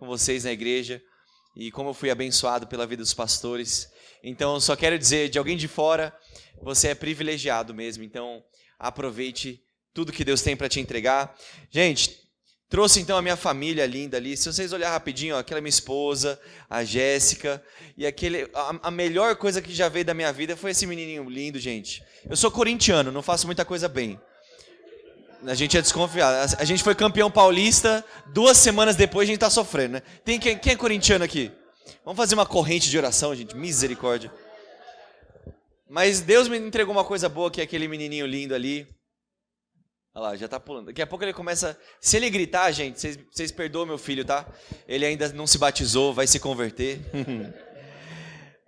com vocês na igreja e como eu fui abençoado pela vida dos pastores. Então, eu só quero dizer, de alguém de fora, você é privilegiado mesmo. Então, aproveite tudo que Deus tem para te entregar. Gente, trouxe então a minha família linda ali. Se vocês olharem rapidinho, ó, aquela é minha esposa, a Jéssica. E a melhor coisa que já veio da minha vida foi esse menininho lindo, gente. Eu sou corintiano, não faço muita coisa bem. A gente é desconfiado. A gente foi campeão paulista, 2 semanas depois a gente está sofrendo, né? Quem é corintiano aqui? Vamos fazer uma corrente de oração, gente. Misericórdia. Mas Deus me entregou uma coisa boa, que é aquele menininho lindo ali. Olha lá, já tá pulando. Daqui a pouco ele começa... Se ele gritar, gente, vocês perdoam meu filho, tá? Ele ainda não se batizou, vai se converter.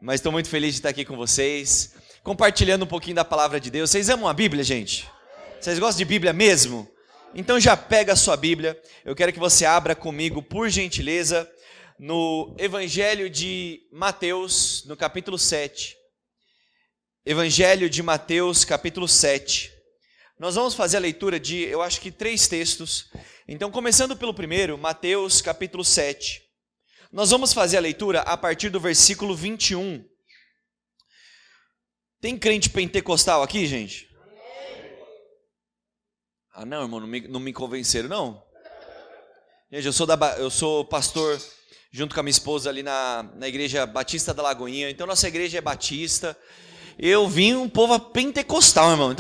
Mas estou muito feliz de estar aqui com vocês, compartilhando um pouquinho da palavra de Deus. Vocês amam a Bíblia, gente? Vocês gostam de Bíblia mesmo? Então já pega a sua Bíblia. Eu quero que você abra comigo, por gentileza, no Evangelho de Mateus, no capítulo 7. Evangelho de Mateus, capítulo 7. Nós vamos fazer a leitura de, eu acho que 3 textos. Então, começando pelo primeiro, Mateus, capítulo 7. Nós vamos fazer a leitura a partir do versículo 21. Tem crente pentecostal aqui, gente? Ah, não, irmão, não me convenceram, não. Gente, eu sou pastor junto com a minha esposa ali na igreja Batista da Lagoinha. Então, nossa igreja é batista. Eu vim um povo pentecostal, irmão.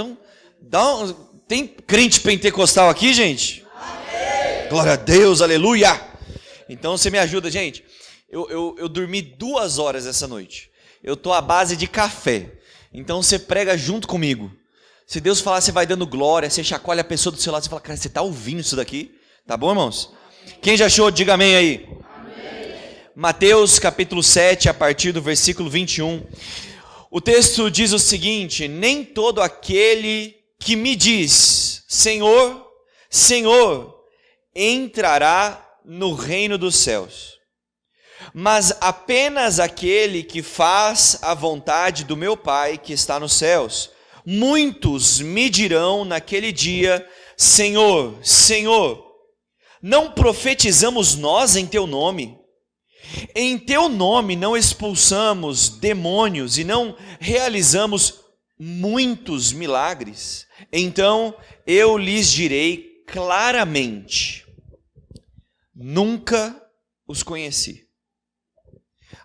Então, tem crente pentecostal aqui, gente? Amém. Glória a Deus, aleluia. Então, você me ajuda, gente. Eu dormi 2 horas essa noite. Eu estou à base de café. Então, você prega junto comigo. Se Deus falar, você vai dando glória, você chacoalha a pessoa do seu lado, você fala, cara, você está ouvindo isso daqui? Tá bom, irmãos? Quem já achou, diga amém aí. Amém. Mateus capítulo 7, a partir do versículo 21. O texto diz o seguinte: nem todo aquele que me diz, Senhor, Senhor, entrará no reino dos céus, mas apenas aquele que faz a vontade do meu Pai que está nos céus. Muitos me dirão naquele dia, Senhor, Senhor, não profetizamos nós em teu nome? Em teu nome não expulsamos demônios e não realizamos muitos milagres? Então eu lhes direi claramente, nunca os conheci.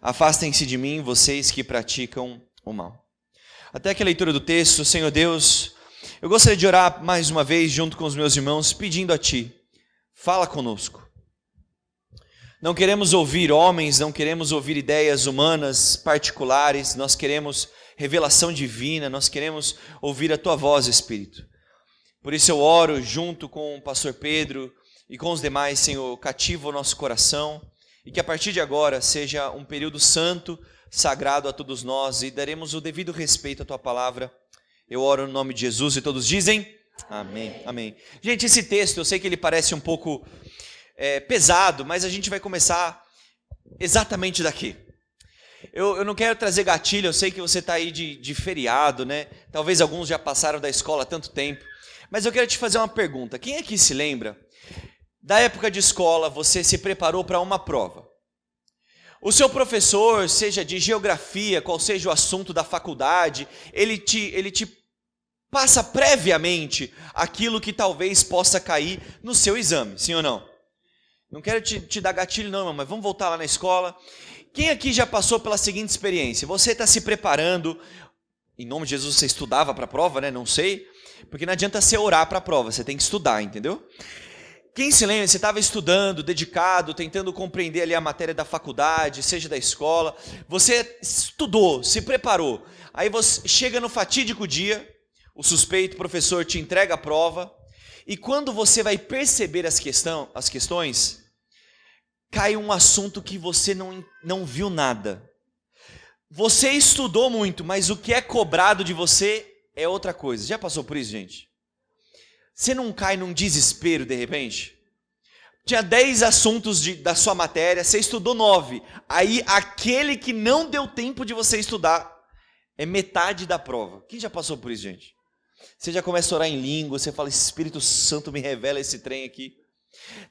Afastem-se de mim, vocês que praticam o mal. Até aqui a leitura do texto. Senhor Deus, eu gostaria de orar mais uma vez junto com os meus irmãos, pedindo a Ti, fala conosco. Não queremos ouvir homens, não queremos ouvir ideias humanas particulares, nós queremos revelação divina, nós queremos ouvir a Tua voz, Espírito. Por isso eu oro junto com o pastor Pedro e com os demais, Senhor, cativa o nosso coração e que a partir de agora seja um período santo, sagrado a todos nós e daremos o devido respeito à Tua palavra. Eu oro no nome de Jesus e todos dizem amém, amém. Gente, esse texto, eu sei que ele parece um pouco pesado, mas a gente vai começar exatamente daqui. Eu não quero trazer gatilho, eu sei que você está aí de feriado, né? Talvez alguns já passaram da escola há tanto tempo, mas eu quero te fazer uma pergunta. Quem aqui se lembra da época de escola, você se preparou para uma prova? O seu professor, seja de geografia, qual seja o assunto da faculdade, ele te passa previamente aquilo que talvez possa cair no seu exame, sim ou não? Não quero te dar gatilho não, mas vamos voltar lá na escola. Quem aqui já passou pela seguinte experiência? Você está se preparando, em nome de Jesus você estudava para a prova, né? Não sei, porque não adianta você orar para a prova, você tem que estudar, entendeu? Quem se lembra, você estava estudando, dedicado, tentando compreender ali a matéria da faculdade, seja da escola, você estudou, se preparou, aí você chega no fatídico dia, o suspeito professor te entrega a prova, e quando você vai perceber as questões, cai um assunto que você não viu nada. Você estudou muito, mas o que é cobrado de você é outra coisa. Já passou por isso, gente? Você não cai num desespero de repente? Tinha 10 assuntos da sua matéria, você estudou 9. Aí aquele que não deu tempo de você estudar é metade da prova. Quem já passou por isso, gente? Você já começa a orar em língua, você fala, Espírito Santo me revela esse trem aqui.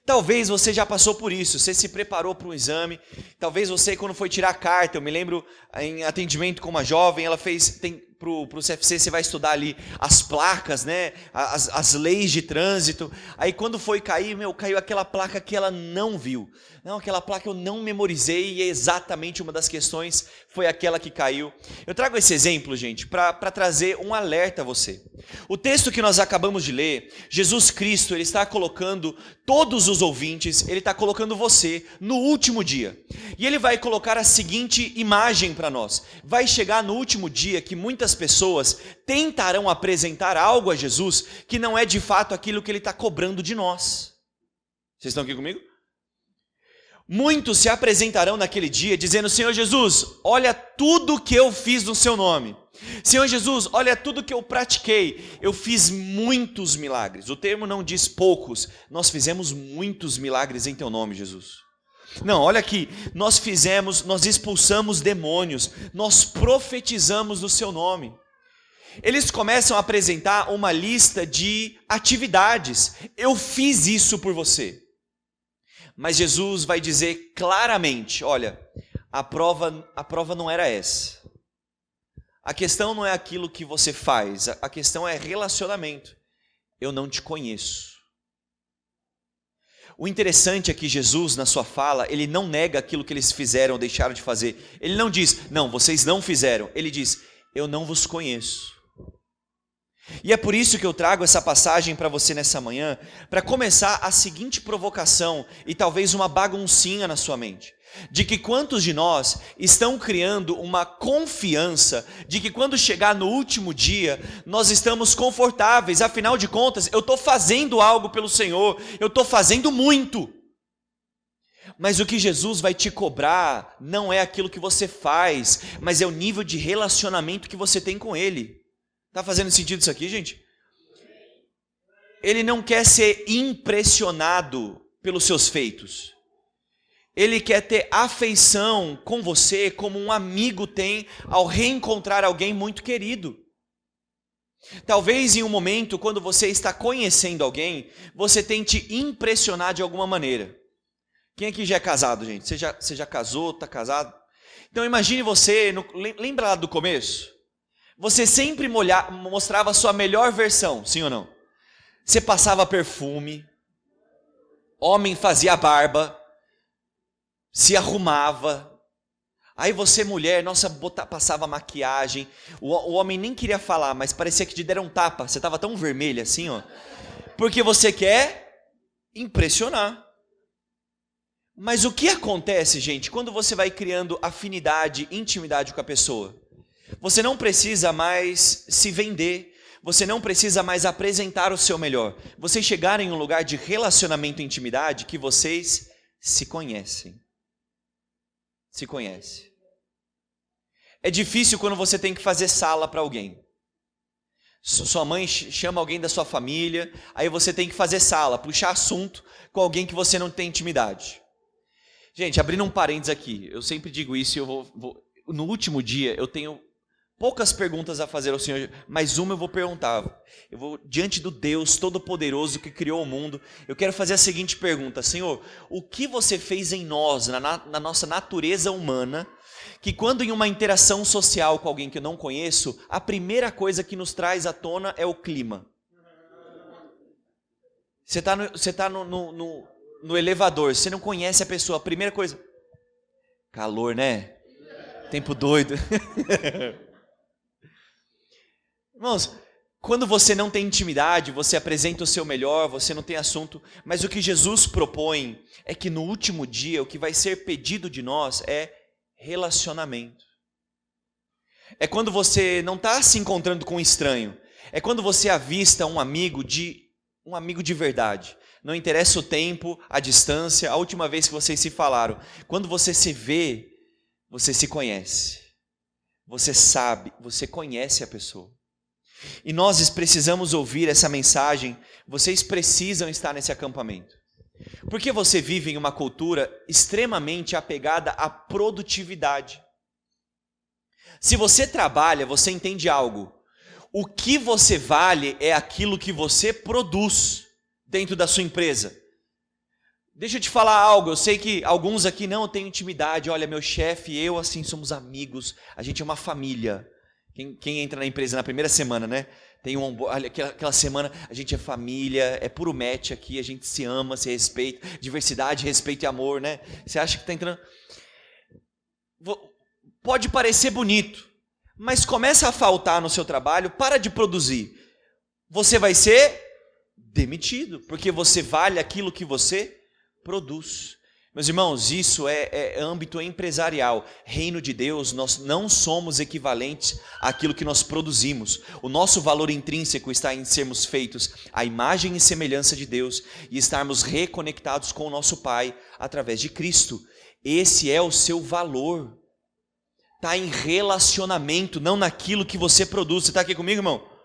Talvez você já passou por isso, você se preparou para um exame, talvez você quando foi tirar a carta, eu me lembro em atendimento com uma jovem, ela fez, para o CFC você vai estudar ali as placas, né, as leis de trânsito, aí quando foi cair, caiu aquela placa que ela não viu, não, aquela placa eu não memorizei e é exatamente uma das questões foi aquela que caiu. Eu trago esse exemplo, gente, para trazer um alerta a você. O texto que nós acabamos de ler, Jesus Cristo, ele está colocando todos os ouvintes, ele está colocando você no último dia. E ele vai colocar a seguinte imagem para nós. Vai chegar no último dia que muitas pessoas tentarão apresentar algo a Jesus que não é de fato aquilo que ele está cobrando de nós. Vocês estão aqui comigo? Muitos se apresentarão naquele dia dizendo: Senhor Jesus, olha tudo que eu fiz no seu nome. Senhor Jesus, olha tudo que eu pratiquei. Eu fiz muitos milagres. O termo não diz poucos. Nós fizemos muitos milagres em teu nome, Jesus. Não, olha aqui. Nós expulsamos demônios. Nós profetizamos no seu nome. Eles começam a apresentar uma lista de atividades. Eu fiz isso por você. Mas Jesus vai dizer claramente: olha, a prova não era essa. A questão não é aquilo que você faz, a questão é relacionamento. Eu não te conheço. O interessante é que Jesus, na sua fala, ele não nega aquilo que eles fizeram ou deixaram de fazer. Ele não diz: não, vocês não fizeram. Ele diz: eu não vos conheço. E é por isso que eu trago essa passagem para você nessa manhã, para começar a seguinte provocação e talvez uma baguncinha na sua mente. De que quantos de nós estão criando uma confiança de que quando chegar no último dia, nós estamos confortáveis, afinal de contas, eu estou fazendo algo pelo Senhor, eu estou fazendo muito. Mas o que Jesus vai te cobrar não é aquilo que você faz, mas é o nível de relacionamento que você tem com Ele. Está fazendo sentido isso aqui, gente? Ele não quer ser impressionado pelos seus feitos. Ele quer ter afeição com você como um amigo tem ao reencontrar alguém muito querido. Talvez em um momento, quando você está conhecendo alguém, você tente impressionar de alguma maneira. Quem aqui já é casado, gente? Você já casou, está casado? Então imagine você, lembra lá do começo? Você sempre mostrava a sua melhor versão, sim ou não? Você passava perfume, homem fazia barba, se arrumava. Aí você, mulher, nossa, passava maquiagem. O homem nem queria falar, mas parecia que te deram um tapa. Você estava tão vermelha assim, ó. Porque você quer impressionar. Mas o que acontece, gente, quando você vai criando afinidade, intimidade com a pessoa? Você não precisa mais se vender, você não precisa mais apresentar o seu melhor. Vocês chegaram em um lugar de relacionamento e intimidade que vocês se conhecem. Se conhecem. É difícil quando você tem que fazer sala para alguém. Sua mãe chama alguém da sua família, aí você tem que fazer sala, puxar assunto com alguém que você não tem intimidade. Gente, abrindo um parênteses aqui, eu sempre digo isso e eu no último dia eu tenho poucas perguntas a fazer ao Senhor, mas uma eu vou perguntar. Eu vou diante do Deus Todo-Poderoso que criou o mundo. Eu quero fazer a seguinte pergunta: Senhor, o que você fez em nós, na nossa natureza humana, que quando em uma interação social com alguém que eu não conheço, a primeira coisa que nos traz à tona é o clima? Você está no elevador, você não conhece a pessoa, a primeira coisa... Calor, né? Tempo doido. Irmãos, quando você não tem intimidade, você apresenta o seu melhor, você não tem assunto, mas o que Jesus propõe é que no último dia, o que vai ser pedido de nós é relacionamento. É quando você não está se encontrando com um estranho, é quando você avista um amigo de verdade. Não interessa o tempo, a distância, a última vez que vocês se falaram. Quando você se vê, você se conhece. Você sabe, você conhece a pessoa. E nós precisamos ouvir essa mensagem, vocês precisam estar nesse acampamento. Porque você vive em uma cultura extremamente apegada à produtividade. Se você trabalha, você entende algo. O que você vale é aquilo que você produz dentro da sua empresa. Deixa eu te falar algo, eu sei que alguns aqui não têm intimidade. Olha, meu chefe e eu, assim, somos amigos, a gente é uma família. Quem entra na empresa na primeira semana, né? Tem aquela semana, a gente é família, é puro match aqui, a gente se ama, se respeita, diversidade, respeito e amor, né? Você acha que está entrando... Pode parecer bonito, mas começa a faltar no seu trabalho, para de produzir. Você vai ser demitido, porque você vale aquilo que você produz. Meus irmãos, isso é âmbito empresarial. Reino de Deus, nós não somos equivalentes àquilo que nós produzimos. O nosso valor intrínseco está em sermos feitos à imagem e semelhança de Deus e estarmos reconectados com o nosso Pai através de Cristo. Esse é o seu valor. Está em relacionamento, não naquilo que você produz. Você está aqui comigo, irmão?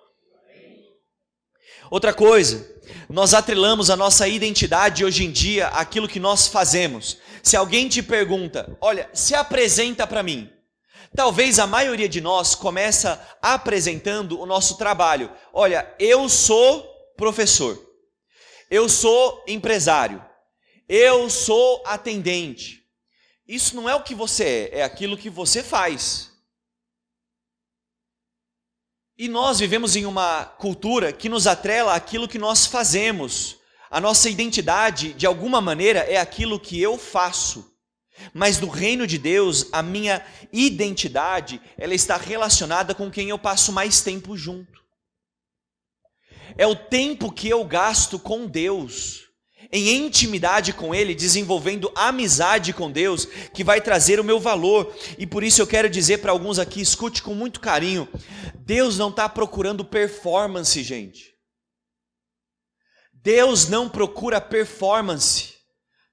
Outra coisa, nós atrelamos a nossa identidade hoje em dia àquilo que nós fazemos. Se alguém te pergunta, olha, se apresenta para mim. Talvez a maioria de nós começa apresentando o nosso trabalho. Olha, eu sou professor, eu sou empresário, eu sou atendente. Isso não é o que você é aquilo que você faz. E nós vivemos em uma cultura que nos atrela àquilo que nós fazemos. A nossa identidade, de alguma maneira, é aquilo que eu faço. Mas no reino de Deus, a minha identidade, ela está relacionada com quem eu passo mais tempo junto. É o tempo que eu gasto com Deus, em intimidade com Ele, desenvolvendo amizade com Deus, que vai trazer o meu valor. E por isso eu quero dizer para alguns aqui, escute com muito carinho, Deus não está procurando performance, gente. Deus não procura performance.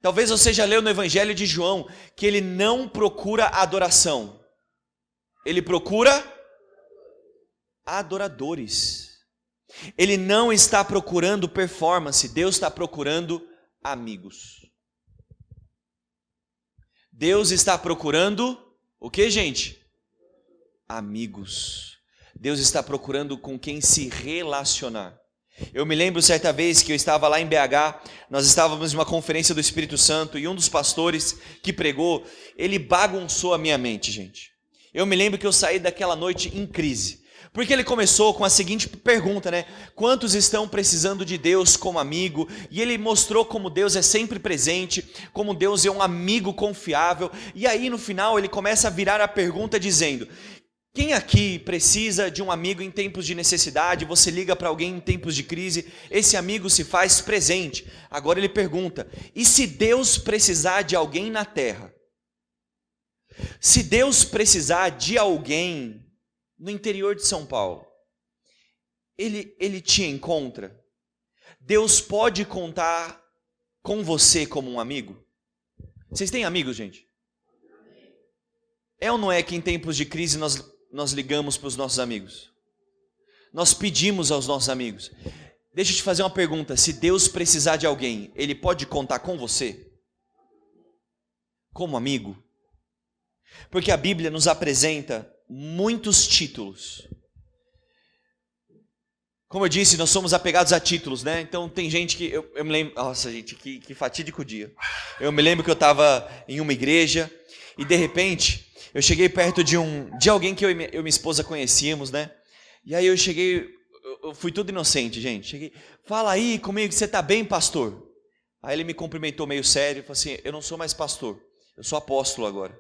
Talvez você já leu no Evangelho de João, que Ele não procura adoração. Ele procura adoradores. Ele não está procurando performance, Deus está procurando amigos. Deus está procurando o que, gente? Amigos. Deus está procurando com quem se relacionar. Eu me lembro certa vez que eu estava lá em BH, nós estávamos em uma conferência do Espírito Santo e um dos pastores que pregou, ele bagunçou a minha mente, gente. Eu me lembro que eu saí daquela noite em crise. Porque ele começou com a seguinte pergunta, né? Quantos estão precisando de Deus como amigo? E ele mostrou como Deus é sempre presente, como Deus é um amigo confiável. E aí no final ele começa a virar a pergunta dizendo: quem aqui precisa de um amigo em tempos de necessidade? Você liga para alguém em tempos de crise, esse amigo se faz presente. Agora ele pergunta: e se Deus precisar de alguém na terra? Se Deus precisar de alguém no interior de São Paulo, ele te encontra? Deus pode contar com você como um amigo? Vocês têm amigos, gente? É ou não é que em tempos de crise nós ligamos para os nossos amigos? Nós pedimos aos nossos amigos. Deixa eu te fazer uma pergunta, se Deus precisar de alguém, Ele pode contar com você? Como amigo? Porque a Bíblia nos apresenta muitos títulos. Como eu disse, nós somos apegados a títulos, né? Então tem gente que, eu me lembro, nossa gente, que fatídico dia. Eu me lembro que eu estava em uma igreja e de repente eu cheguei perto de alguém que eu e minha esposa conhecíamos, né? E aí eu fui tudo inocente, gente. Cheguei, fala aí comigo, você está bem, pastor? Aí ele me cumprimentou meio sério, falou assim: eu não sou mais pastor, eu sou apóstolo agora.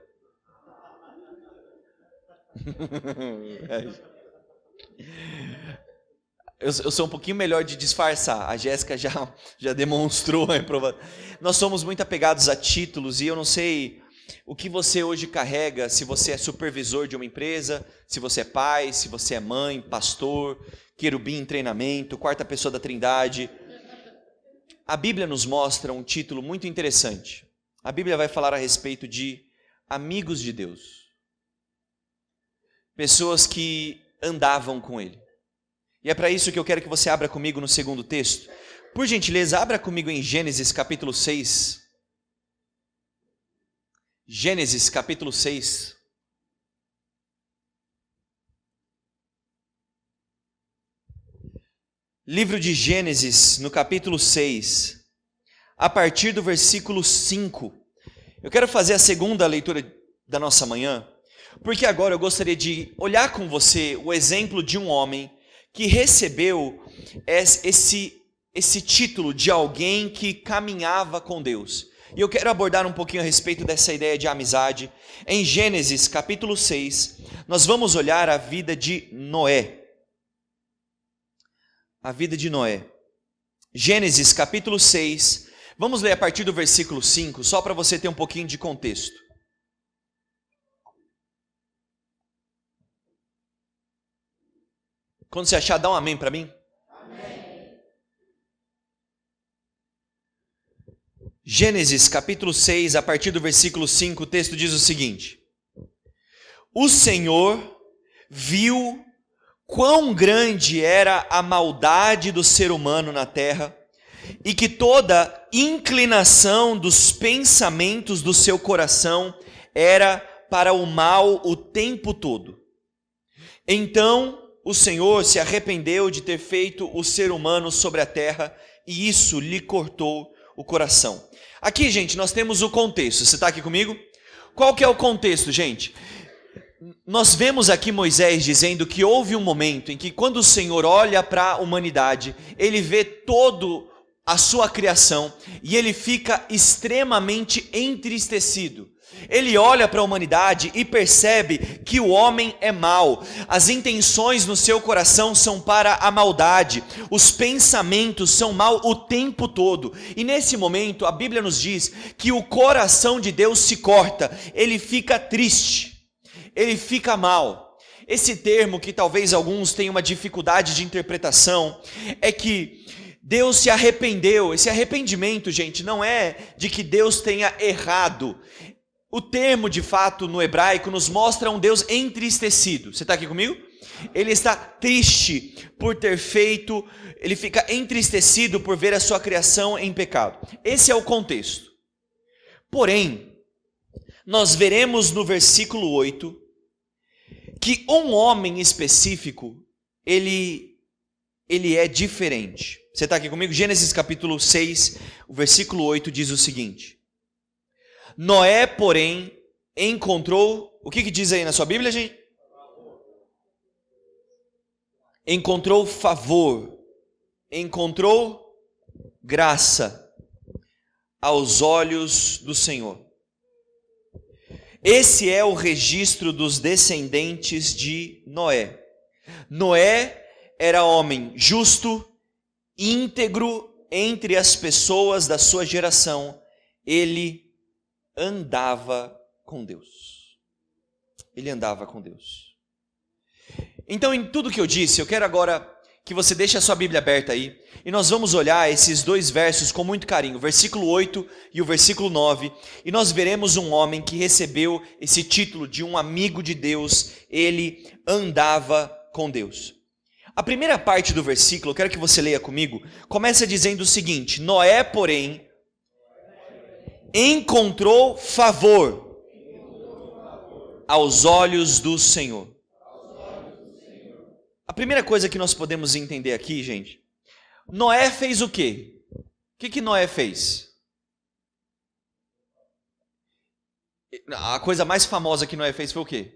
Eu sou um pouquinho melhor de disfarçar. A Jéssica já demonstrou a reprovação. Nós somos muito apegados a títulos e eu não sei o que você hoje carrega, se você é supervisor de uma empresa, se você é pai, se você é mãe, pastor, querubim em treinamento, quarta pessoa da Trindade. A Bíblia nos mostra um título muito interessante. A Bíblia vai falar a respeito de amigos de Deus. Pessoas que andavam com Ele. E é para isso que eu quero que você abra comigo no segundo texto. Por gentileza, abra comigo em Gênesis capítulo 6. Gênesis capítulo 6. Livro de Gênesis, no capítulo 6. a partir do versículo 5. Eu quero fazer a segunda leitura da nossa manhã, porque agora eu gostaria de olhar com você o exemplo de um homem que recebeu esse título de alguém que caminhava com Deus. E eu quero abordar um pouquinho a respeito dessa ideia de amizade. Em Gênesis capítulo 6, nós vamos olhar a vida de Noé. A vida de Noé. Gênesis capítulo 6, vamos ler a partir do versículo 5, só para você ter um pouquinho de contexto. Quando você achar, dá um amém para mim. Gênesis capítulo 6, a partir do versículo 5, o texto diz o seguinte: O Senhor viu quão grande era a maldade do ser humano na terra, e que toda inclinação dos pensamentos do seu coração era para o mal o tempo todo. Então o Senhor se arrependeu de ter feito o ser humano sobre a terra, e isso lhe cortou o coração. Aqui, gente, nós temos o contexto. Você está aqui comigo? Qual que é o contexto, gente? Nós vemos aqui Moisés dizendo que houve um momento em que, quando o Senhor olha para a humanidade, ele vê todo a sua criação e ele fica extremamente entristecido. Ele olha para a humanidade e percebe que o homem é mau, as intenções no seu coração são para a maldade, os pensamentos são mau o tempo todo. E nesse momento a Bíblia nos diz que o coração de Deus se corta, ele fica triste, ele fica mal. Esse termo, que talvez alguns tenham uma dificuldade de interpretação, é que Deus se arrependeu. Esse arrependimento, gente, não é de que Deus tenha errado. O termo, de fato, no hebraico, nos mostra um Deus entristecido. Você está aqui comigo? Ele está triste por ter feito, ele fica entristecido por ver a sua criação em pecado. Esse é o contexto. Porém, nós veremos no versículo 8, que um homem específico, ele é diferente. Você está aqui comigo? Gênesis capítulo 6, o versículo 8 diz o seguinte: Noé, porém, encontrou... O que diz aí na sua Bíblia, gente? Encontrou favor, encontrou graça aos olhos do Senhor. Esse é o registro dos descendentes de Noé. Noé era homem justo, íntegro entre as pessoas da sua geração. Ele andava com Deus. Ele andava com Deus. Então, em tudo que eu disse, eu quero agora que você deixe a sua Bíblia aberta aí, e nós vamos olhar esses dois versos com muito carinho, o versículo 8 e o versículo 9, e nós veremos um homem que recebeu esse título de um amigo de Deus. Ele andava com Deus. A primeira parte do versículo, eu quero que você leia comigo, começa dizendo o seguinte: Noé, porém, encontrou favor aos olhos do Senhor. A primeira coisa que nós podemos entender aqui, gente, Noé fez o quê? O que Noé fez? A coisa mais famosa que Noé fez foi o quê?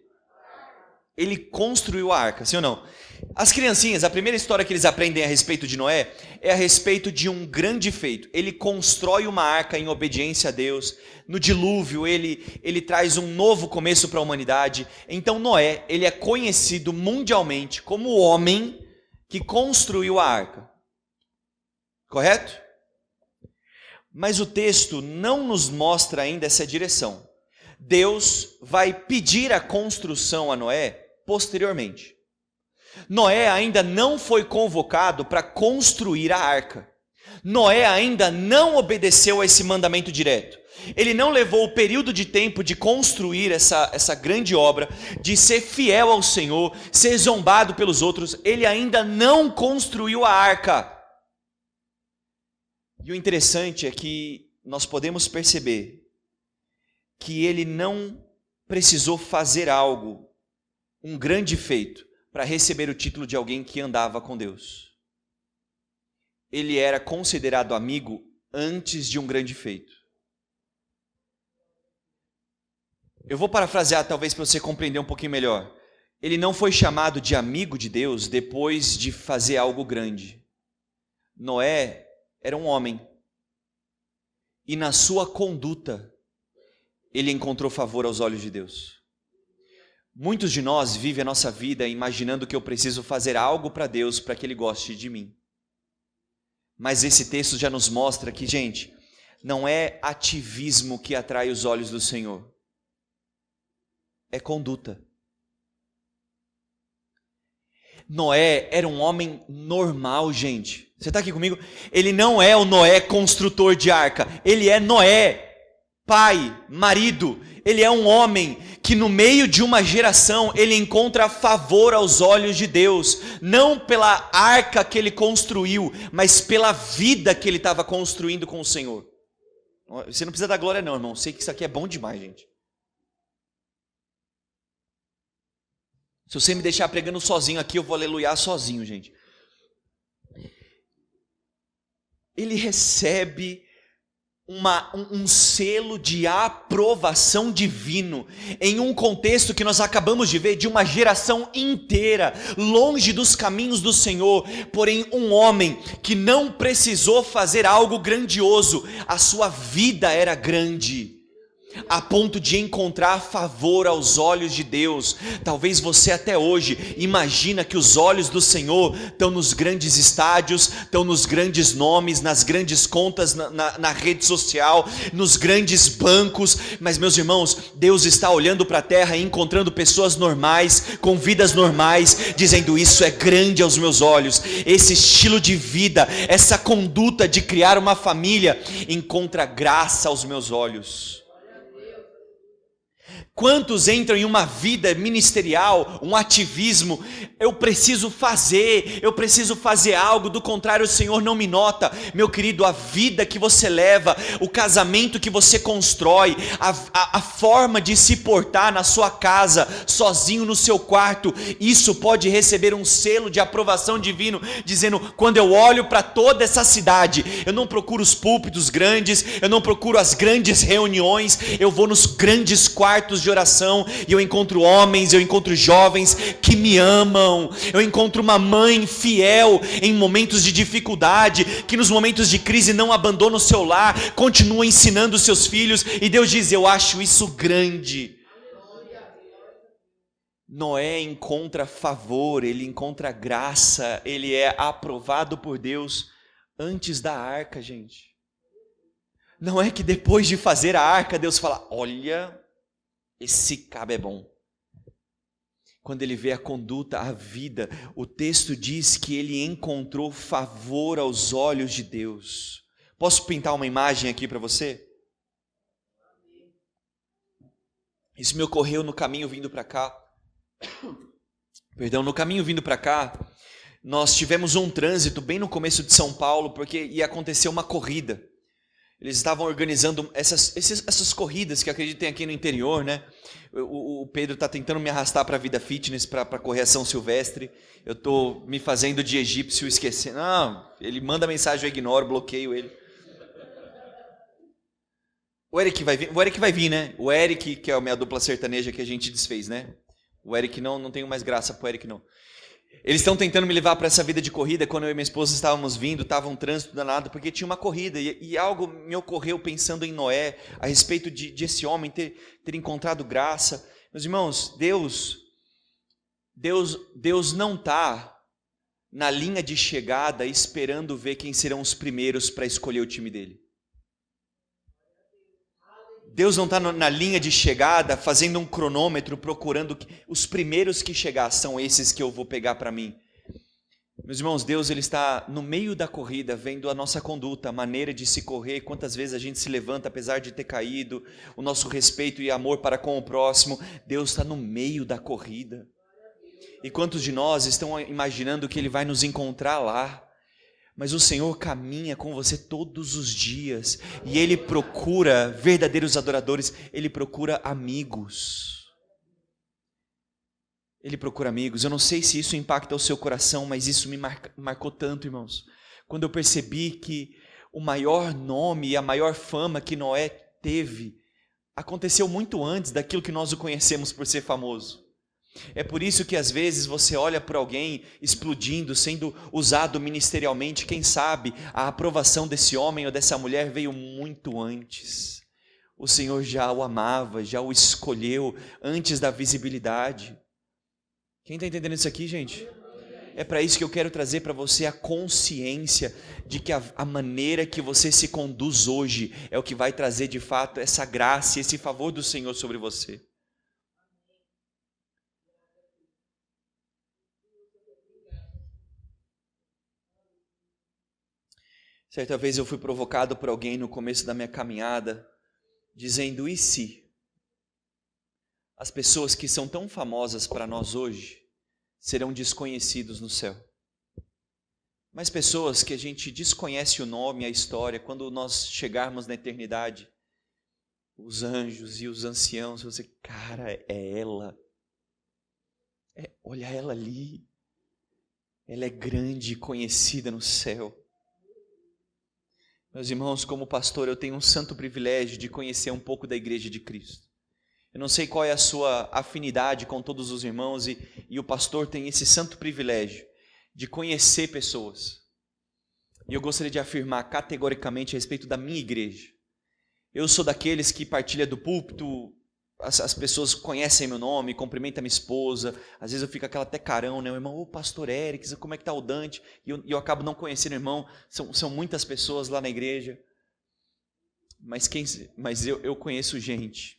Ele construiu a arca, sim ou não? As criancinhas, a primeira história que eles aprendem a respeito de Noé é a respeito de um grande feito. Ele constrói uma arca em obediência a Deus. No dilúvio, ele traz um novo começo para a humanidade. Então Noé, ele é conhecido mundialmente como o homem que construiu a arca. Correto? Mas o texto não nos mostra ainda essa direção. Deus vai pedir a construção a Noé posteriormente. Noé ainda não foi convocado para construir a arca. Noé ainda não obedeceu a esse mandamento direto. Ele não levou o período de tempo de construir essa grande obra, de ser fiel ao Senhor, ser zombado pelos outros. Ele ainda não construiu a arca. E o interessante é que nós podemos perceber que ele não precisou fazer algo, um grande feito, para receber o título de alguém que andava com Deus. Ele era considerado amigo antes de um grande feito. Eu vou parafrasear talvez para você compreender um pouquinho melhor. Ele não foi chamado de amigo de Deus depois de fazer algo grande. Noé era um homem. E na sua conduta, ele encontrou favor aos olhos de Deus. Muitos de nós vivem a nossa vida imaginando que eu preciso fazer algo para Deus para que Ele goste de mim. Mas esse texto já nos mostra que, gente, não é ativismo que atrai os olhos do Senhor. É conduta. Noé era um homem normal, gente. Você está aqui comigo? Ele não é o Noé construtor de arca. Ele é Noé, pai, marido. Ele é um homem que no meio de uma geração ele encontra favor aos olhos de Deus. Não pela arca que ele construiu, mas pela vida que ele estava construindo com o Senhor. Você não precisa dar glória não, irmão. Sei que isso aqui é bom demais, gente. Se você me deixar pregando sozinho aqui, eu vou aleluiar sozinho, gente. Ele recebe um selo de aprovação divino em um contexto que nós acabamos de ver de uma geração inteira longe dos caminhos do Senhor, porém um homem que não precisou fazer algo grandioso, a sua vida era grande, a ponto de encontrar favor aos olhos de Deus. Talvez você até hoje imagina que os olhos do Senhor estão nos grandes estádios, estão nos grandes nomes, nas grandes contas na rede social, nos grandes bancos, mas meus irmãos, Deus está olhando para a terra e encontrando pessoas normais, com vidas normais, dizendo: isso é grande aos meus olhos. Esse estilo de vida, essa conduta de criar uma família, encontra graça aos meus olhos. Quantos entram em uma vida ministerial, um ativismo? Eu preciso fazer algo, do contrário o Senhor não me nota. Meu querido, a vida que você leva, o casamento que você constrói, a forma de se portar na sua casa, sozinho no seu quarto, isso pode receber um selo de aprovação divino, dizendo: quando eu olho para toda essa cidade, eu não procuro os púlpitos grandes, eu não procuro as grandes reuniões, eu vou nos grandes quartos de oração e eu encontro homens, eu encontro jovens que me amam, eu encontro uma mãe fiel em momentos de dificuldade, que nos momentos de crise não abandona o seu lar, continua ensinando os seus filhos, e Deus diz: eu acho isso grande. Noé encontra favor, ele encontra graça, ele é aprovado por Deus antes da arca, gente. Não é que depois de fazer a arca Deus fala: olha, esse cabo é bom. Quando ele vê a conduta, a vida, o texto diz que ele encontrou favor aos olhos de Deus. Posso pintar uma imagem aqui para você? Isso me ocorreu no caminho vindo para cá. No caminho vindo para cá, nós tivemos um trânsito bem no começo de São Paulo, porque ia acontecer uma corrida. Eles estavam organizando essas corridas que acreditem aqui no interior, né? O Pedro está tentando me arrastar para a vida fitness, para a correção silvestre. Eu estou me fazendo de egípcio, esquecendo. Não, ele manda mensagem, eu ignoro, bloqueio ele. O Eric vai vir, né? O Eric, que é a minha dupla sertaneja que a gente desfez, né? O Eric não tenho mais graça pro Eric não. Eles estão tentando me levar para essa vida de corrida. Quando eu e minha esposa estávamos vindo, estava um trânsito danado, porque tinha uma corrida, e algo me ocorreu pensando em Noé, a respeito de esse homem ter encontrado graça. Meus irmãos, Deus não está na linha de chegada esperando ver quem serão os primeiros para escolher o time dele. Deus não está na linha de chegada fazendo um cronômetro, procurando os primeiros que chegar são esses que eu vou pegar para mim. Meus irmãos, Deus ele está no meio da corrida, vendo a nossa conduta, a maneira de se correr, quantas vezes a gente se levanta apesar de ter caído, o nosso respeito e amor para com o próximo. Deus está no meio da corrida. E quantos de nós estão imaginando que Ele vai nos encontrar lá? Mas o Senhor caminha com você todos os dias, e Ele procura verdadeiros adoradores, Ele procura amigos. Ele procura amigos. Eu não sei se isso impacta o seu coração, mas isso me marcou tanto, irmãos. Quando eu percebi que o maior nome e a maior fama que Noé teve aconteceu muito antes daquilo que nós o conhecemos por ser famoso. É por isso que às vezes você olha para alguém explodindo, sendo usado ministerialmente, quem sabe a aprovação desse homem ou dessa mulher veio muito antes. O Senhor já o amava, já o escolheu antes da visibilidade. Quem está entendendo isso aqui, gente? É para isso que eu quero trazer para você a consciência de que a maneira que você se conduz hoje é o que vai trazer de fato essa graça e esse favor do Senhor sobre você. Certa vez eu fui provocado por alguém no começo da minha caminhada, dizendo: e se as pessoas que são tão famosas para nós hoje serão desconhecidos no céu? Mas pessoas que a gente desconhece o nome, a história, quando nós chegarmos na eternidade, os anjos e os anciãos, você, cara, é ela. Olha ela ali. Ela é grande e conhecida no céu. Meus irmãos, como pastor, eu tenho um santo privilégio de conhecer um pouco da Igreja de Cristo. Eu não sei qual é a sua afinidade com todos os irmãos e o pastor tem esse santo privilégio de conhecer pessoas. E eu gostaria de afirmar categoricamente a respeito da minha igreja. Eu sou daqueles que partilha do púlpito, as pessoas conhecem meu nome, cumprimentam minha esposa, às vezes eu fico aquela até carão, né? O irmão, pastor Eric, como é que está o Dante? E eu acabo não conhecendo o irmão, são muitas pessoas lá na igreja. Mas eu conheço gente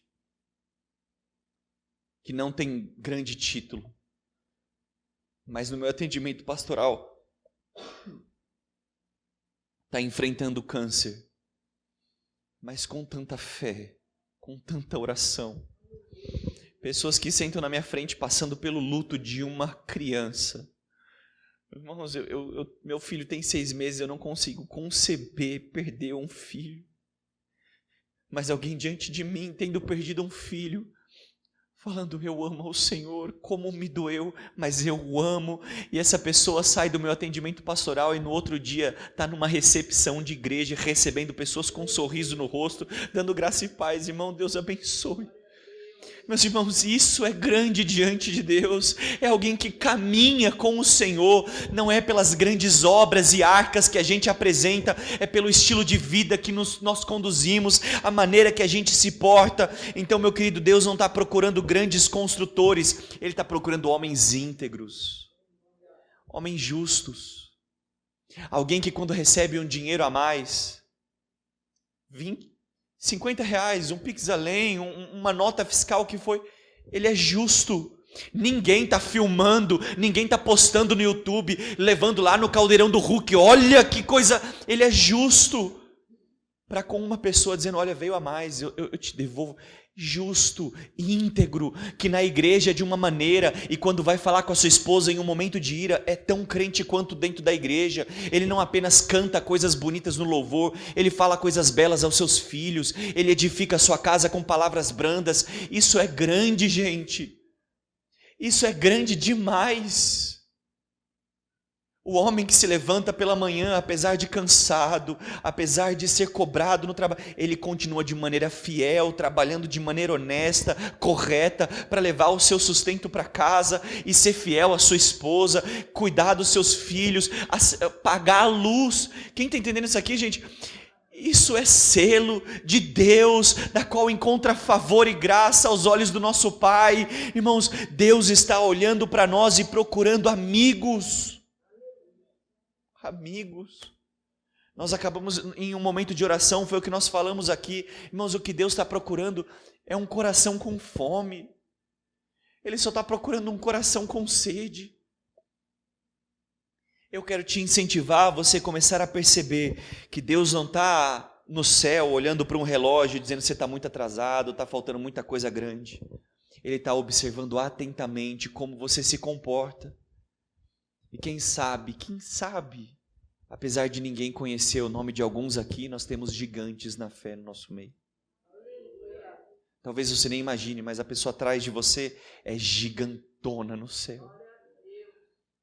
que não tem grande título, mas no meu atendimento pastoral está enfrentando câncer, mas com tanta fé, com tanta oração. Pessoas que sentam na minha frente passando pelo luto de uma criança. Irmãos, meu filho tem 6 meses, eu não consigo conceber perder um filho. Mas alguém diante de mim, tendo perdido um filho, falando: eu amo ao Senhor, como me doeu, mas eu o amo. E essa pessoa sai do meu atendimento pastoral e no outro dia está numa recepção de igreja, recebendo pessoas com um sorriso no rosto, dando graça e paz. Irmão, Deus abençoe. Meus irmãos, isso é grande diante de Deus. É alguém que caminha com o Senhor. Não é pelas grandes obras e arcas que a gente apresenta, é pelo estilo de vida que nós conduzimos, a maneira que a gente se porta. Então, meu querido, Deus não está procurando grandes construtores, Ele está procurando homens íntegros, homens justos. Alguém que quando recebe um dinheiro a mais, 50 reais, um pix além, uma nota fiscal que foi, ele é justo. Ninguém está filmando, ninguém está postando no YouTube, levando lá no caldeirão do Hulk, olha que coisa, ele é justo. Para com uma pessoa dizendo: olha, veio a mais, eu te devolvo. Justo, íntegro, que na igreja é de uma maneira e quando vai falar com a sua esposa em um momento de ira é tão crente quanto dentro da igreja. Ele não apenas canta coisas bonitas no louvor, ele fala coisas belas aos seus filhos, ele edifica a sua casa com palavras brandas. Isso é grande, gente, isso é grande demais. O homem que se levanta pela manhã, apesar de cansado, apesar de ser cobrado no trabalho, ele continua de maneira fiel, trabalhando de maneira honesta, correta, para levar o seu sustento para casa e ser fiel à sua esposa, cuidar dos seus filhos, pagar a luz. Quem está entendendo isso aqui, gente? Isso é selo de Deus, da qual encontra favor e graça aos olhos do nosso Pai. Irmãos, Deus está olhando para nós e procurando amigos. Nós acabamos em um momento de oração, foi o que nós falamos aqui. Irmãos, o que Deus está procurando é um coração com fome. Ele só está procurando um coração com sede. Eu quero te incentivar a você começar a perceber que Deus não está no céu olhando para um relógio dizendo: você está muito atrasado, está faltando muita coisa grande. Ele está observando atentamente como você se comporta. E quem sabe, apesar de ninguém conhecer o nome de alguns aqui, nós temos gigantes na fé no nosso meio. Talvez você nem imagine, mas a pessoa atrás de você é gigantona no céu.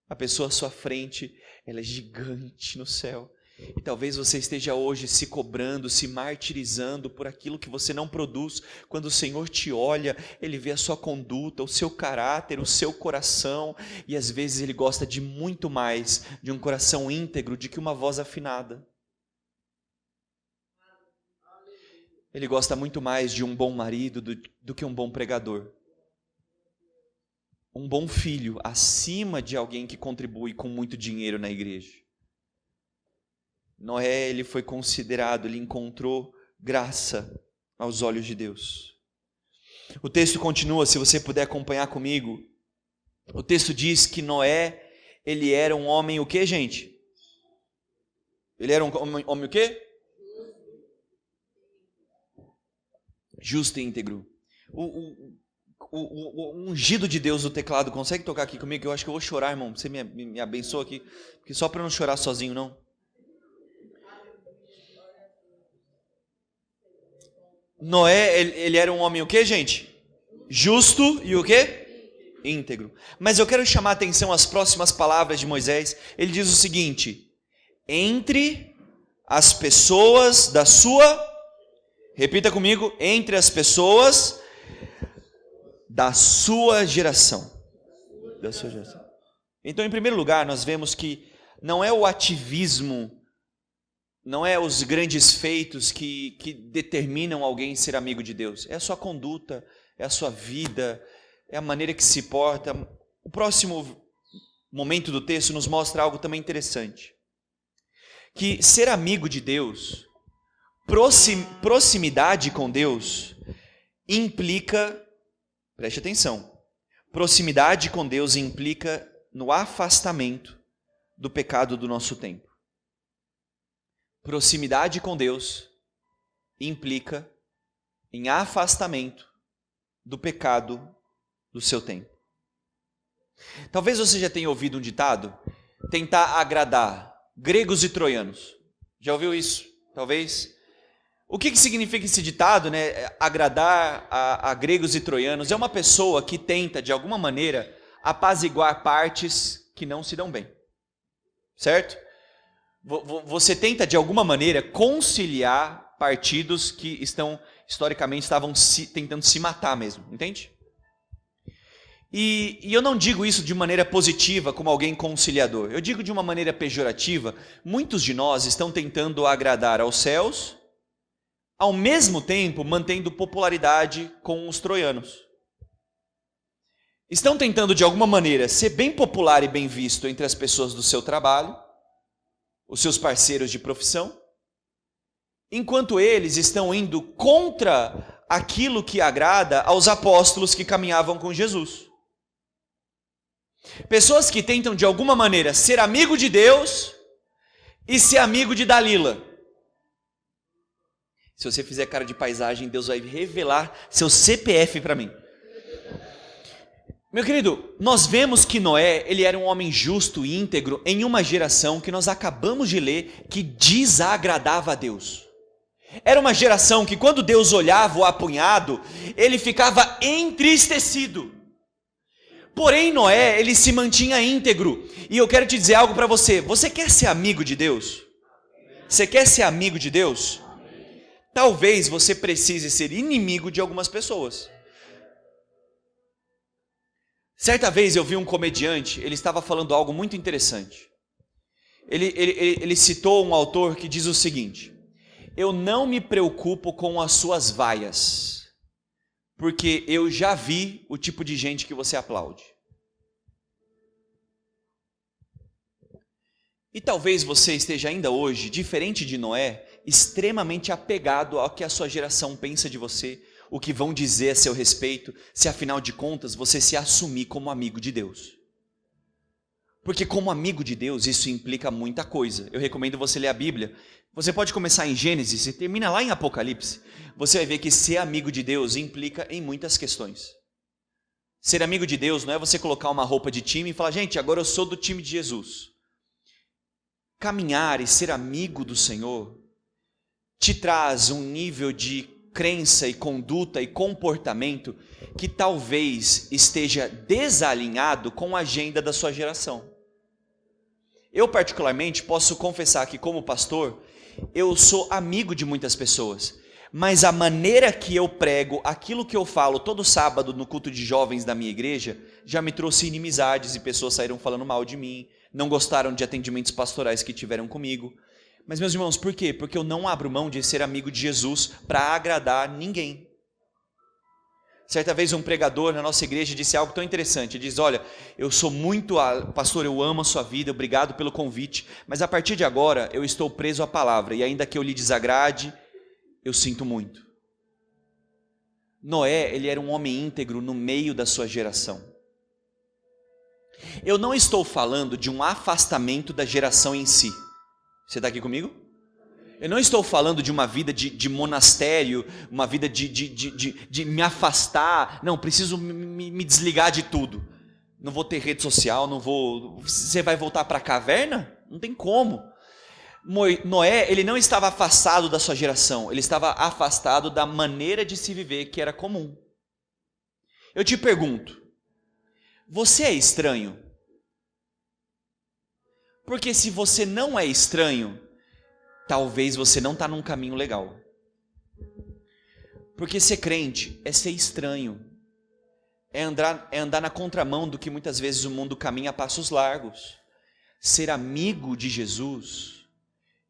A pessoa à sua frente, ela é gigante no céu. E talvez você esteja hoje se cobrando, se martirizando por aquilo que você não produz. Quando o Senhor te olha, Ele vê a sua conduta, o seu caráter, o seu coração. E às vezes Ele gosta de muito mais de um coração íntegro do que uma voz afinada. Ele gosta muito mais de um bom marido do que um bom pregador. Um bom filho acima de alguém que contribui com muito dinheiro na igreja. Noé, ele foi considerado, ele encontrou graça aos olhos de Deus. O texto continua, se você puder acompanhar comigo. O texto diz que Noé, ele era um homem o quê, gente? Ele era um homem o quê? Justo e íntegro. O ungido de Deus do teclado, consegue tocar aqui comigo? Eu acho que eu vou chorar, irmão. Você me abençoa aqui, porque só para não chorar sozinho, não. Noé, ele era um homem o quê, gente? Justo e o quê? Íntegro. Mas eu quero chamar a atenção às próximas palavras de Moisés. Ele diz o seguinte: entre as pessoas da sua... Repita comigo: entre as pessoas da sua geração. Da sua geração. Então, em primeiro lugar, nós vemos que não é o ativismo, não é os grandes feitos que determinam alguém ser amigo de Deus. É a sua conduta, é a sua vida, é a maneira que se porta. O próximo momento do texto nos mostra algo também interessante. Que ser amigo de Deus, proximidade com Deus, implica, preste atenção, proximidade com Deus implica no afastamento do pecado do nosso tempo. Proximidade com Deus implica em afastamento do pecado do seu tempo. Talvez você já tenha ouvido um ditado: tentar agradar gregos e troianos. Já ouviu isso? Talvez. O que significa esse ditado, né? Agradar a gregos e troianos. É uma pessoa que tenta, de alguma maneira, apaziguar partes que não se dão bem. Certo? Você tenta, de alguma maneira, conciliar partidos que historicamente estavam tentando se matar mesmo. Entende? E eu não digo isso de maneira positiva, como alguém conciliador. Eu digo de uma maneira pejorativa. Muitos de nós estão tentando agradar aos céus, ao mesmo tempo mantendo popularidade com os troianos. Estão tentando, de alguma maneira, ser bem popular e bem visto entre as pessoas do seu trabalho, os seus parceiros de profissão, enquanto eles estão indo contra aquilo que agrada aos apóstolos que caminhavam com Jesus. Pessoas que tentam, de alguma maneira, ser amigo de Deus e ser amigo de Dalila. Se você fizer cara de paisagem, Deus vai revelar seu CPF para mim. Meu querido, nós vemos que Noé, ele era um homem justo e íntegro em uma geração que nós acabamos de ler que desagradava a Deus. Era uma geração que quando Deus olhava o apunhado, ele ficava entristecido. Porém, Noé, ele se mantinha íntegro. E eu quero te dizer algo para você. Você quer ser amigo de Deus? Você quer ser amigo de Deus? Talvez você precise ser inimigo de algumas pessoas. Certa vez eu vi um comediante, ele estava falando algo muito interessante. Ele citou um autor que diz o seguinte: eu não me preocupo com as suas vaias, porque eu já vi o tipo de gente que você aplaude. E talvez você esteja ainda hoje, diferente de Noé, extremamente apegado ao que a sua geração pensa de você, o que vão dizer a seu respeito, se afinal de contas você se assumir como amigo de Deus. Porque como amigo de Deus isso implica muita coisa. Eu recomendo você ler a Bíblia. Você pode começar em Gênesis e termina lá em Apocalipse. Você vai ver que ser amigo de Deus implica em muitas questões. Ser amigo de Deus não é você colocar uma roupa de time e falar: gente, agora eu sou do time de Jesus. Caminhar e ser amigo do Senhor te traz um nível de crença e conduta e comportamento que talvez esteja desalinhado com a agenda da sua geração. Eu particularmente posso confessar que como pastor, eu sou amigo de muitas pessoas, mas a maneira que eu prego, aquilo que eu falo todo sábado no culto de jovens da minha igreja, já me trouxe inimizades e pessoas saíram falando mal de mim, não gostaram de atendimentos pastorais que tiveram comigo. Mas meus irmãos, por quê? Porque eu não abro mão de ser amigo de Jesus para agradar ninguém. Certa vez um pregador na nossa igreja disse algo tão interessante, ele diz, olha, eu sou muito, pastor, eu amo a sua vida, obrigado pelo convite, mas a partir de agora eu estou preso à palavra, e ainda que eu lhe desagrade, eu sinto muito. Noé, ele era um homem íntegro no meio da sua geração. Eu não estou falando de um afastamento da geração em si. Você está aqui comigo? Eu não estou falando de uma vida de monastério, uma vida de me afastar. Não, preciso me desligar de tudo. Não vou ter rede social, não vou... Você vai voltar para a caverna? Não tem como. Noé, ele não estava afastado da sua geração, ele estava afastado da maneira de se viver que era comum. Eu te pergunto, você é estranho? Porque se você não é estranho, talvez você não está num caminho legal. Porque ser crente é ser estranho, é andar na contramão do que muitas vezes o mundo caminha a passos largos. Ser amigo de Jesus,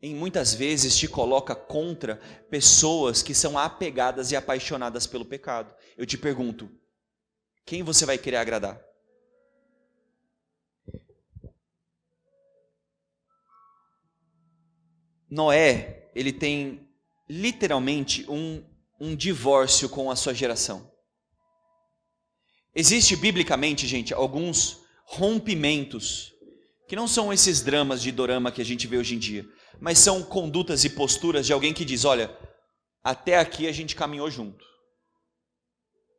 em muitas vezes te coloca contra pessoas que são apegadas e apaixonadas pelo pecado. Eu te pergunto, quem você vai querer agradar? Noé, ele tem literalmente um divórcio com a sua geração. Existe biblicamente, gente, alguns rompimentos, que não são esses dramas de dorama que a gente vê hoje em dia, mas são condutas e posturas de alguém que diz, olha, até aqui a gente caminhou junto.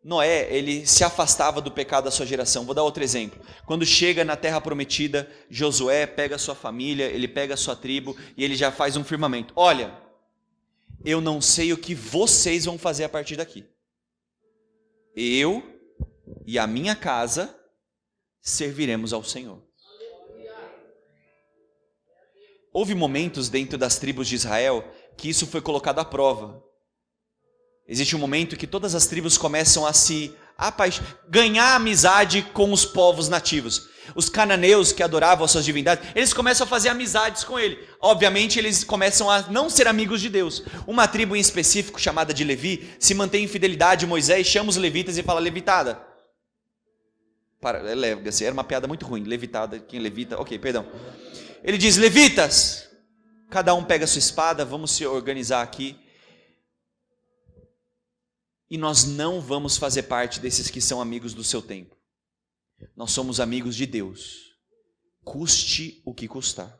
Noé, ele se afastava do pecado da sua geração. Vou dar outro exemplo. Quando chega na terra prometida, Josué pega a sua família, ele pega a sua tribo e ele já faz um firmamento. Olha, eu não sei o que vocês vão fazer a partir daqui. Eu e a minha casa serviremos ao Senhor. Houve momentos dentro das tribos de Israel que isso foi colocado à prova. Existe um momento que todas as tribos começam a ganhar amizade com os povos nativos. Os cananeus que adoravam as suas divindades, eles começam a fazer amizades com ele. Obviamente eles começam a não ser amigos de Deus. Uma tribo em específico, chamada de Levi, se mantém em fidelidade a Moisés, chama os levitas e fala, levitada. Era uma piada muito ruim, levitada, quem levita, ok, perdão. Ele diz, levitas, cada um pega a sua espada, vamos se organizar aqui. E nós não vamos fazer parte desses que são amigos do seu tempo. Nós somos amigos de Deus. Custe o que custar.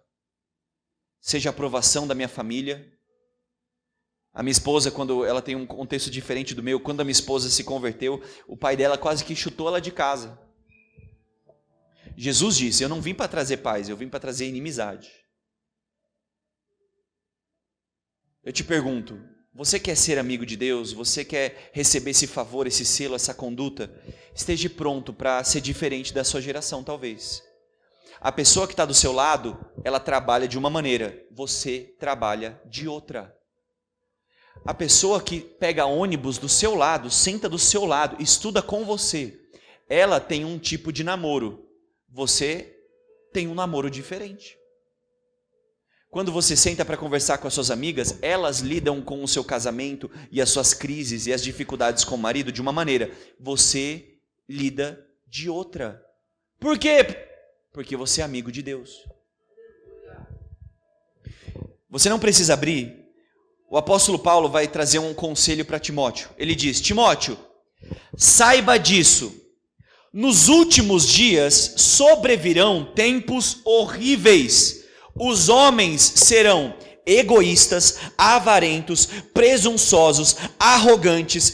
Seja a aprovação da minha família. A minha esposa, quando ela tem um contexto diferente do meu, quando a minha esposa se converteu, o pai dela quase que chutou ela de casa. Jesus disse, eu não vim para trazer paz, eu vim para trazer inimizade. Eu te pergunto, você quer ser amigo de Deus? Você quer receber esse favor, esse selo, essa conduta? Esteja pronto para ser diferente da sua geração, talvez. A pessoa que está do seu lado, ela trabalha de uma maneira, você trabalha de outra. A pessoa que pega ônibus do seu lado, senta do seu lado, estuda com você, ela tem um tipo de namoro. Você tem um namoro diferente. Quando você senta para conversar com as suas amigas, elas lidam com o seu casamento e as suas crises e as dificuldades com o marido de uma maneira. Você lida de outra. Por quê? Porque você é amigo de Deus. Você não precisa abrir. O apóstolo Paulo vai trazer um conselho para Timóteo. Ele diz, Timóteo, saiba disso. Nos últimos dias sobrevirão tempos horríveis. Os homens serão egoístas, avarentos, presunçosos, arrogantes,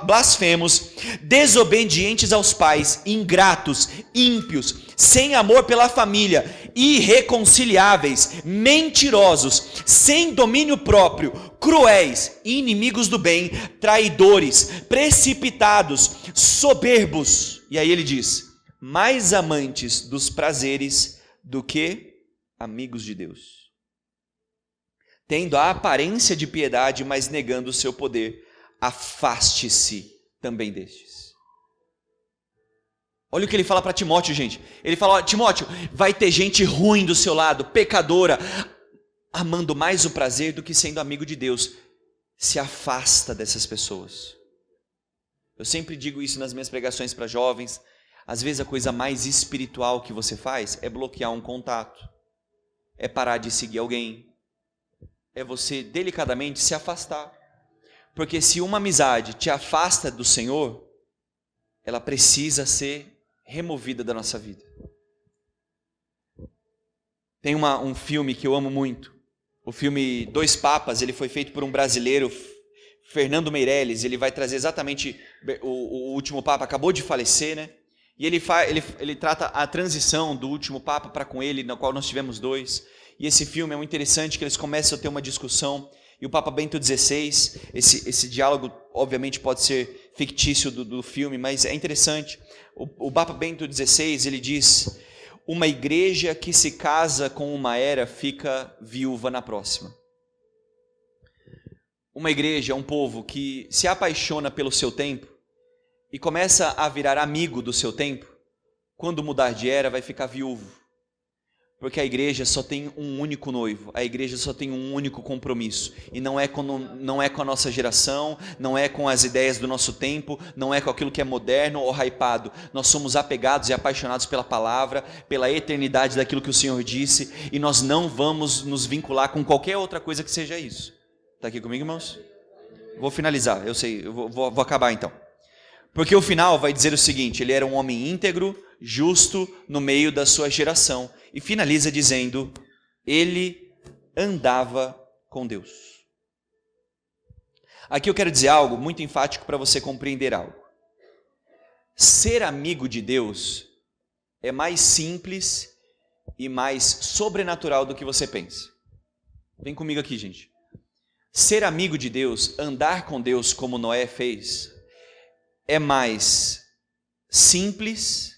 blasfemos, desobedientes aos pais, ingratos, ímpios, sem amor pela família, irreconciliáveis, mentirosos, sem domínio próprio, cruéis, inimigos do bem, traidores, precipitados, soberbos. E aí ele diz, mais amantes dos prazeres do que amigos de Deus, tendo a aparência de piedade, mas negando o seu poder. Afaste-se também destes. Olha o que ele fala para Timóteo, gente. Ele fala: Timóteo, vai ter gente ruim do seu lado, pecadora, amando mais o prazer do que sendo amigo de Deus. Se afasta dessas pessoas. Eu sempre digo isso nas minhas pregações para jovens. Às vezes a coisa mais espiritual que você faz é bloquear um contato, é parar de seguir alguém, é você delicadamente se afastar. Porque se uma amizade te afasta do Senhor, ela precisa ser removida da nossa vida. Tem um filme que eu amo muito, o filme Dois Papas. Ele foi feito por um brasileiro, Fernando Meirelles. Ele vai trazer exatamente, o último Papa acabou de falecer, né? E ele trata a transição do último Papa para com ele, na qual nós tivemos dois. E esse filme é muito interessante, que eles começam a ter uma discussão. E o Papa Bento XVI, esse diálogo obviamente pode ser fictício do filme, mas é interessante. O Papa Bento XVI, ele diz: uma igreja que se casa com uma era fica viúva na próxima. Uma igreja é um povo que se apaixona pelo seu tempo e começa a virar amigo do seu tempo. Quando mudar de era, vai ficar viúvo. Porque a igreja só tem um único noivo, a igreja só tem um único compromisso. E não é com a nossa geração, não é com as ideias do nosso tempo, não é com aquilo que é moderno ou hypado. Nós somos apegados e apaixonados pela palavra, pela eternidade daquilo que o Senhor disse, e nós não vamos nos vincular com qualquer outra coisa que seja isso. Está aqui comigo, irmãos? Vou finalizar, eu sei, eu vou acabar então. Porque o final vai dizer o seguinte: ele era um homem íntegro, justo no meio da sua geração. E finaliza dizendo: ele andava com Deus. Aqui eu quero dizer algo muito enfático para você compreender algo. Ser amigo de Deus é mais simples e mais sobrenatural do que você pensa. Vem comigo aqui, gente. Ser amigo de Deus, andar com Deus como Noé fez, é mais simples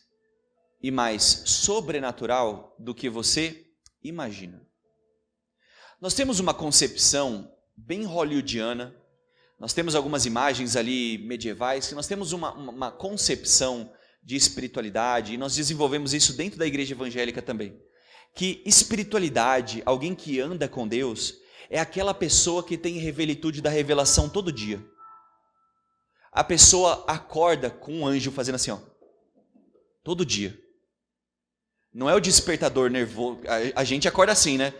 e mais sobrenatural do que você imagina. Nós temos uma concepção bem hollywoodiana, nós temos algumas imagens ali medievais, que nós temos uma concepção de espiritualidade, e nós desenvolvemos isso dentro da igreja evangélica também. Que espiritualidade, alguém que anda com Deus, é aquela pessoa que tem revelitude da revelação todo dia. A pessoa acorda com um anjo fazendo assim, ó, todo dia. Não é o despertador nervoso. A gente acorda assim, né?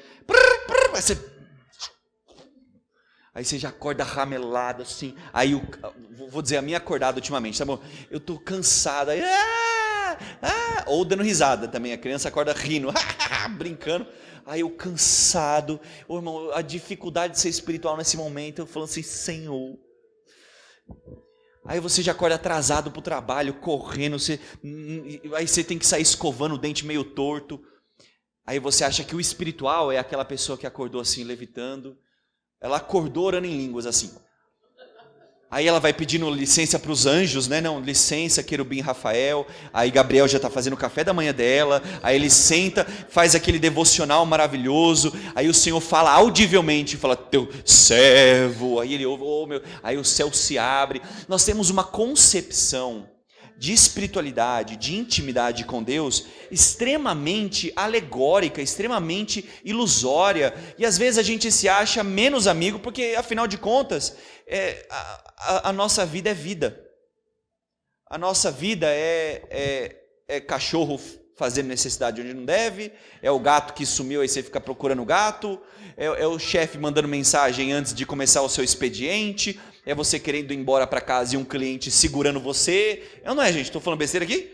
Aí você já acorda ramelado assim. Aí vou dizer a minha acordada ultimamente, tá bom? Eu tô cansado. Aí, ou dando risada também. A criança acorda rindo, brincando. Aí eu cansado. Ô, irmão, a dificuldade de ser espiritual nesse momento. Eu falando assim, Senhor. Aí você já acorda atrasado para o trabalho, correndo, aí você tem que sair escovando o dente meio torto. Aí você acha que o espiritual é aquela pessoa que acordou assim, levitando. Ela acordou orando em línguas assim. Aí ela vai pedindo licença para os anjos, né? Não, licença, querubim Rafael. Aí Gabriel já está fazendo o café da manhã dela. Aí ele senta, faz aquele devocional maravilhoso. Aí o Senhor fala audivelmente, fala, teu servo. Aí ele ouve, oh, meu. Aí o céu se abre. Nós temos uma concepção de espiritualidade, de intimidade com Deus, extremamente alegórica, extremamente ilusória. E às vezes a gente se acha menos amigo, porque afinal de contas, a nossa vida é vida. A nossa vida é cachorro fazendo necessidade onde não deve, é o gato que sumiu, aí você fica procurando o gato, é o chefe mandando mensagem antes de começar o seu expediente, é você querendo ir embora para casa e um cliente segurando você. Não é, gente? Estou falando besteira aqui?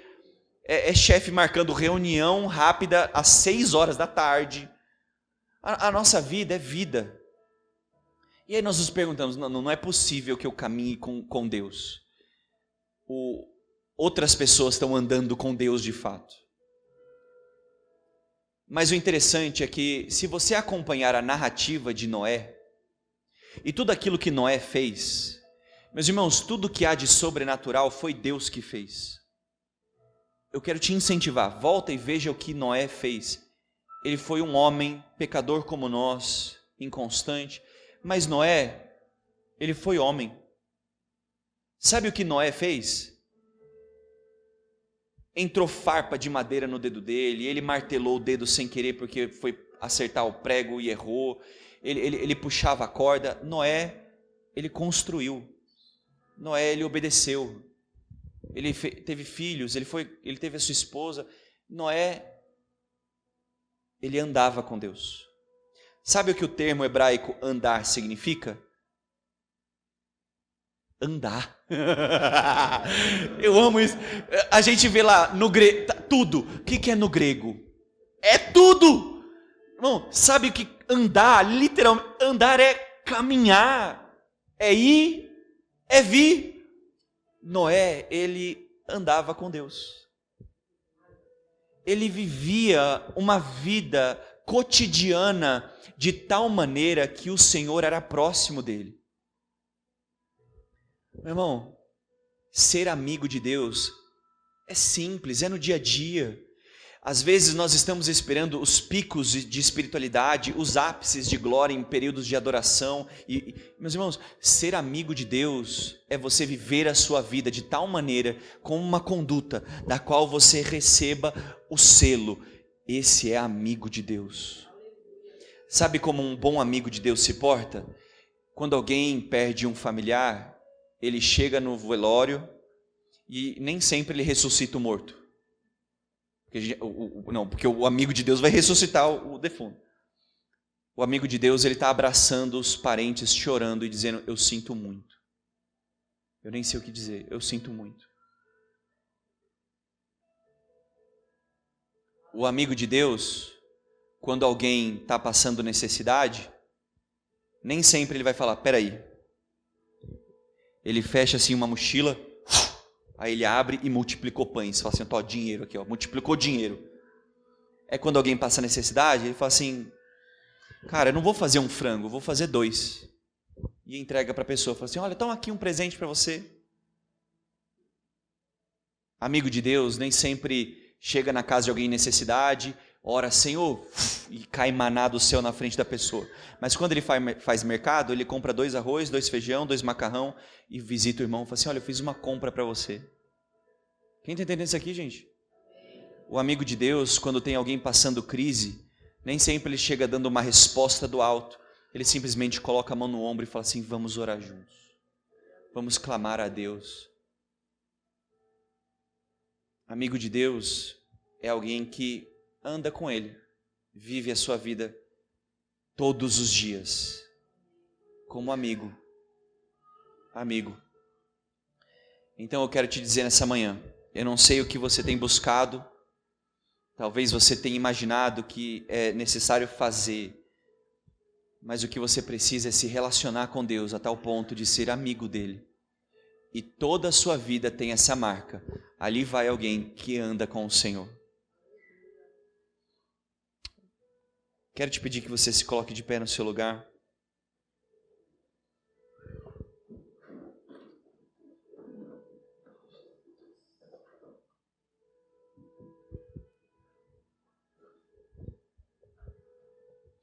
É chefe marcando reunião rápida às 6 horas da tarde. A nossa vida é vida. E aí nós nos perguntamos, não é possível que eu caminhe com Deus. Outras pessoas estão andando com Deus de fato. Mas o interessante é que, se você acompanhar a narrativa de Noé, e tudo aquilo que Noé fez, meus irmãos, tudo que há de sobrenatural foi Deus que fez. Eu quero te incentivar, volta e veja o que Noé fez. ele foi um homem pecador como nós, inconstante, mas Noé, ele foi homem. Sabe o que Noé fez? Entrou farpa de madeira no dedo dele, ele martelou o dedo sem querer porque foi acertar o prego e errou, ele puxava a corda. Noé, ele construiu. Noé, ele obedeceu. Ele teve filhos, ele teve a sua esposa. Noé, ele andava com Deus. Sabe o que o termo hebraico andar significa? Andar. Eu amo isso. A gente vê lá no grego, tudo. O que é no grego? É tudo. Irmão, sabe o que andar, literalmente, andar é caminhar, é ir, é vir. Noé, ele andava com Deus. Ele vivia uma vida cotidiana de tal maneira que o Senhor era próximo dele. Meu irmão, ser amigo de Deus é simples, é no dia a dia. Às vezes nós estamos esperando os picos de espiritualidade, os ápices de glória em períodos de adoração. Meus irmãos, ser amigo de Deus é você viver a sua vida de tal maneira, com uma conduta da qual você receba o selo. Esse é amigo de Deus. Sabe como um bom amigo de Deus se porta? Quando alguém perde um familiar, ele chega no velório e nem sempre ele ressuscita o morto. Porque o amigo de Deus vai ressuscitar o defunto. O amigo de Deus, ele está abraçando os parentes, chorando e dizendo: eu sinto muito. Eu nem sei o que dizer, eu sinto muito. O amigo de Deus, quando alguém está passando necessidade, nem sempre ele vai falar: peraí. Ele fecha assim uma mochila, aí ele abre e multiplicou pães. Fala assim: ó, dinheiro aqui, ó, multiplicou dinheiro. É quando alguém passa necessidade, ele fala assim: cara, eu não vou fazer um frango, eu vou fazer 2. E entrega para a pessoa, fala assim: olha, toma aqui um presente para você. Amigo de Deus nem sempre chega na casa de alguém em necessidade, ora, Senhor, e cai maná do céu na frente da pessoa. Mas quando ele faz mercado, ele compra 2 arroz, 2 feijão, 2 macarrão e visita o irmão e fala assim: olha, eu fiz uma compra para você. Quem está entendendo isso aqui, gente? O amigo de Deus, quando tem alguém passando crise, nem sempre ele chega dando uma resposta do alto. Ele simplesmente coloca a mão no ombro e fala assim: vamos orar juntos. Vamos clamar a Deus. Amigo de Deus é alguém que anda com Ele, vive a sua vida todos os dias, como amigo. Amigo. Então eu quero te dizer nessa manhã, eu não sei o que você tem buscado, talvez você tenha imaginado que é necessário fazer, mas o que você precisa é se relacionar com Deus a tal ponto de ser amigo dEle. E toda a sua vida tem essa marca. Ali vai alguém que anda com o Senhor. Quero te pedir que você se coloque de pé no seu lugar.